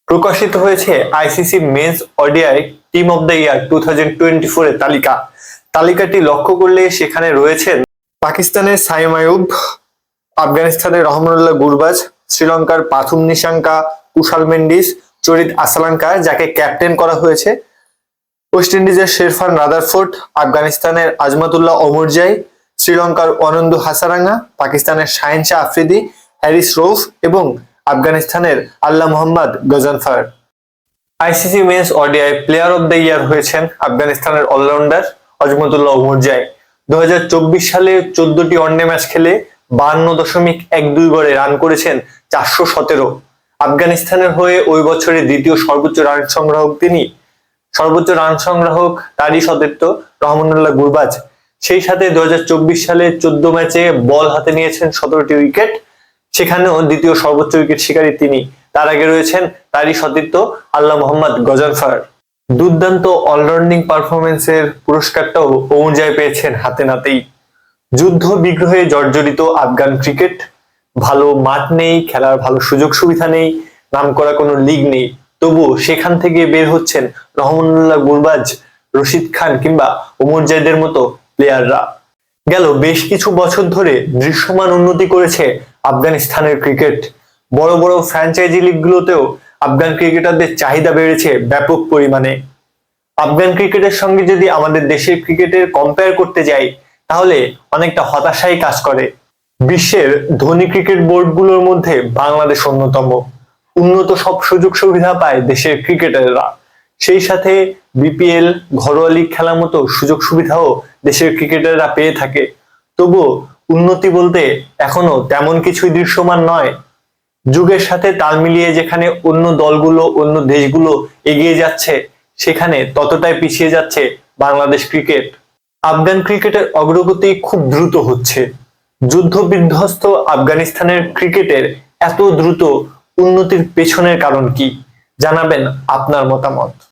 প্রকাশিত হয়েছে ICC men's ODI team of the year 2024 এর তালিকাটি লক্ষ্য করলে সেখানে রয়েছেন পাকিস্তানের সাইম আইয়ুব, আফগানিস্তানের রহমানুল্লাহ গুরবাজ, শ্রীলঙ্কার পাথুম নিশাঙ্কা, কুশাল মেন্ডিস, চরিত আসালাঙ্কা যাকে ক্যাপ্টেন করা হয়েছে, ওয়েস্ট ইন্ডিজের শেরফান রাদারফোর্ড, আফগানিস্তানের আজমাতুল্লাহ ওমরজাই, শ্রীলঙ্কার অনন্দু হাসারাঙ্গা, পাকিস্তানের শাহিন শাহ আফ্রিদি, হ্যারিস রৌফ এবং আফগানিস্তানের Allah Mohammad Ghazanfar. ICC men's ODI player of the year হয়েছেন আফগানিস্তানের অলরাউন্ডার আজমাতুল্লাহ ওমরজাই। 2024 সালে 14টি ওয়ানডে ম্যাচ খেলে 52.12 গড়ে রান করেছেন 417। আফগানিস্তানের হয়ে ওই বছরের দ্বিতীয় সর্বোচ্চ রান সংগ্রাহক তিনি। সর্বোচ্চ রান সংগ্রাহক তারই সতীর্থ রহমানুল্লাহ গুরবাজ। সেই সাথে 2024 সালে 14 ম্যাচে বল হাতে নিয়েছেন 17টি উইকেট, সেখানেও দ্বিতীয় সর্বোচ্চ উইকেট শিকারী তিনি। তার আগে রয়েছেন তারই সতীর্থ আল্লাহ মোহাম্মদ গজনফার। দুর্দান্ত অলরাউন্ডিং পারফরমেন্সের পুরস্কারটাও ওমরজাই পেয়েছেন হাতে নাতেই। যুদ্ধ বিগ্রহে জর্জরিত আফগান ক্রিকেট, ভালো মাঠ নেই, খেলার ভালো সুযোগ সুবিধা নেই, নামকরা কোনো লিগ নেই, তবুও সেখান থেকে বের হচ্ছেন রহমানুল্লাহ গুরবাজ, রশিদ খান কিংবা ওমরজাইদের মতো প্লেয়াররা। গেল বেশ কিছু বছর ধরে দৃশ্যমান উন্নতি করেছে আফগানিস্তানের ক্রিকেট। বড় বড় ফ্র্যাঞ্চাইজি লিগগুলোতেও আফগান ক্রিকেটারদের চাহিদা বেড়েছে ব্যাপক পরিমাণে। আফগান ক্রিকেটের সঙ্গে যদি আমাদের দেশের ক্রিকেটের কম্পেয়ার করতে যাই তাহলে অনেকটা হতাশাই কাজ করে। বিশ্বের ধনী ক্রিকেট বোর্ডগুলোর মধ্যে বাংলাদেশ অন্যতম। উন্নত সব সুযোগ সুবিধা পায় দেশের ক্রিকেটাররা, সেই সাথে বিপিএল, ঘরোয়া লীগ খেলার মতো সুযোগ সুবিধাও দেশের ক্রিকেটাররা পেয়ে থাকে। তবুও উন্নতি বলতে এখনো তেমন কিছুই দৃশ্যমান নয়। যুগের সাথে তাল মিলিয়ে যেখানে অন্য দলগুলো, অন্য দেশগুলো এগিয়ে যাচ্ছে, সেখানে ততটাই পিছিয়ে যাচ্ছে বাংলাদেশ ক্রিকেট। আফগান ক্রিকেটের অগ্রগতি খুব দ্রুত হচ্ছে। যুদ্ধ বিধ্বস্ত আফগানিস্তানের ক্রিকেটের এত দ্রুত উন্নতির পেছনের কারণ কি? জানাবেন আপনার মতামত।